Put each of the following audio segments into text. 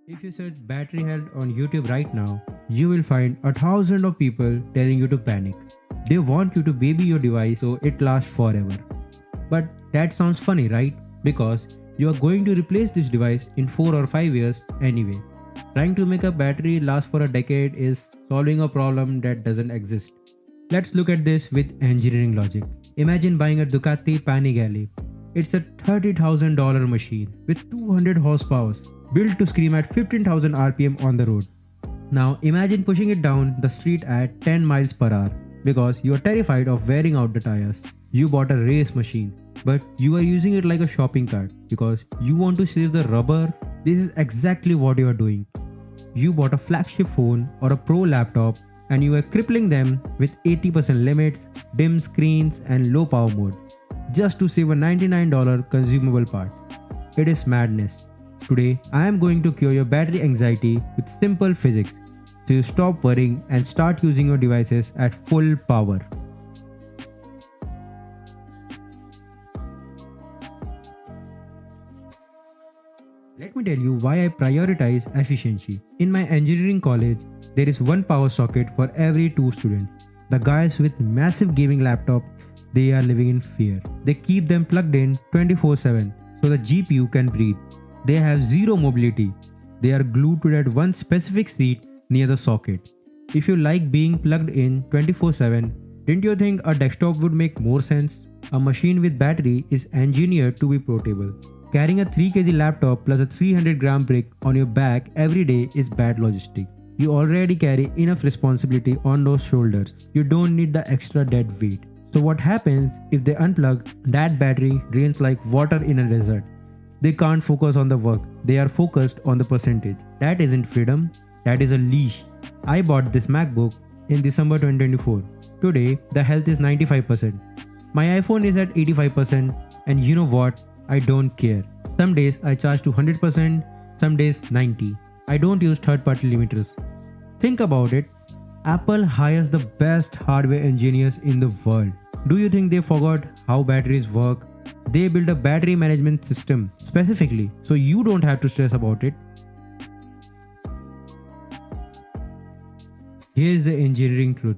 If you search battery health on YouTube right now, you will find 1,000 of people telling you to panic. They want you to baby your device so it lasts forever. But that sounds funny, right? Because you are going to replace this device in 4 or 5 years anyway. Trying to make a battery last for a decade is solving a problem that doesn't exist. Let's look at this with engineering logic. Imagine buying a Ducati Panigale. It's a $30,000 machine with 200 horsepower, built to scream at 15,000 RPM on the road. Now imagine pushing it down the street at 10 miles per hour because you are terrified of wearing out the tires. You bought a race machine, but you are using it like a shopping cart because you want to save the rubber. This is exactly what you are doing. You bought a flagship phone or a pro laptop and you are crippling them with 80% limits, dim screens, and low power mode just to save a $99 consumable part. It is madness. Today, I am going to cure your battery anxiety with simple physics so you stop worrying and start using your devices at full power. Let me tell you why I prioritize efficiency. In my engineering college, there is one power socket for every two students. The guys with massive gaming laptop, they are living in fear. They keep them plugged in 24/7 so the GPU can breathe. They have zero mobility. They are glued to that one specific seat near the socket. If you like being plugged in 24/7, didn't you think a desktop would make more sense? A machine with battery is engineered to be portable. Carrying a 3 kg laptop plus a 300-gram brick on your back every day is bad logistics. You already carry enough responsibility on those shoulders. You don't need the extra dead weight. So what happens if they unplug? That battery drains like water in a desert. They can't focus on the work. They are focused on the percentage. That isn't freedom. That is a leash. I bought this MacBook in December 2024. Today, the health is 95%. My iPhone is at 85%, and you know what? I don't care. Some days I charge to 100%, some days 90%. I don't use third-party limiters. Think about it. Apple hires the best hardware engineers in the world. Do you think they forgot how batteries work? They build a battery management system specifically so you don't have to stress about it. Here is the engineering truth.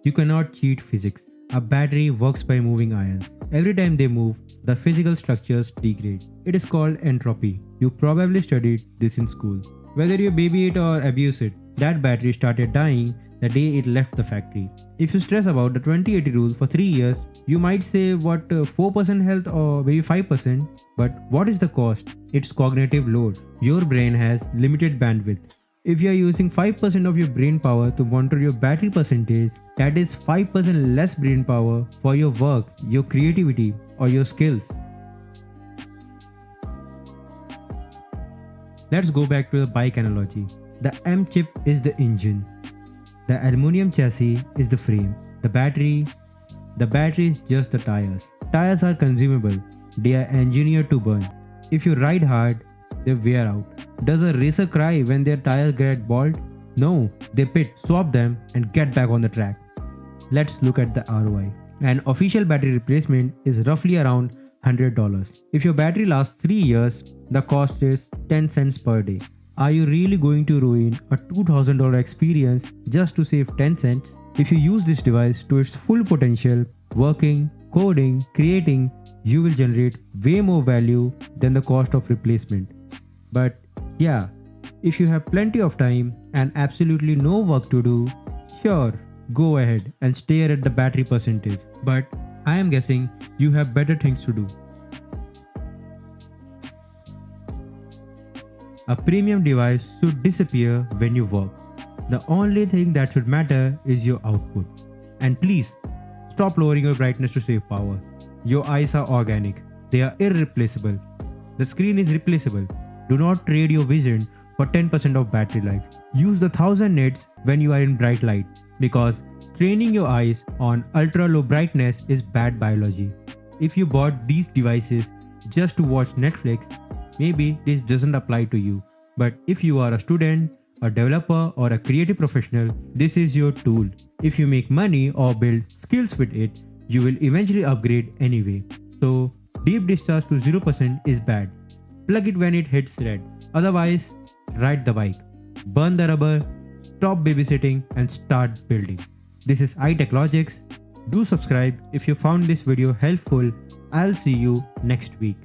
You cannot cheat physics. A battery works by moving ions. Every time they move, the physical structures degrade. It is called entropy. You probably studied this in school. Whether you baby it or abuse it, that battery started dying the day it left the factory. If you stress about the 20/80 rule for 3 years, you might say 4% health or maybe 5%, but what is the cost? It's cognitive load. Your brain has limited bandwidth. If you are using 5% of your brain power to monitor your battery percentage, that is 5% less brain power for your work, your creativity, or your skills. Let's go back to the bike analogy. The M chip is the engine. The aluminum chassis is the frame. The battery is just the tires. Tires are consumable. They are engineered to burn. If you ride hard, they wear out. Does a racer cry when their tires get bald? No, they pit, swap them, and get back on the track. Let's look at the ROI. An official battery replacement is roughly around $100. If your battery lasts 3 years, the cost is 10 cents per day. Are you really going to ruin a $2,000 experience just to save 10 cents? If you use this device to its full potential, working, coding, creating, you will generate way more value than the cost of replacement. But yeah, if you have plenty of time and absolutely no work to do, sure, go ahead and stare at the battery percentage. But I am guessing you have better things to do. A premium device should disappear when you work. The only thing that should matter is your output. And please, stop lowering your brightness to save power. Your eyes are organic. They are irreplaceable. The screen is replaceable. Do not trade your vision for 10% of battery life. Use the 1000 nits when you are in bright light because training your eyes on ultra low brightness is bad biology. If you bought these devices just to watch Netflix, maybe this doesn't apply to you. But if you are a student, a developer, or a creative professional, this is your tool. If you make money or build skills with it, you will eventually upgrade anyway. So, deep discharge to 0% is bad. Plug it when it hits red. Otherwise, ride the bike, burn the rubber, stop babysitting, and start building. This is iTechLogics. Do subscribe if you found this video helpful. I'll see you next week.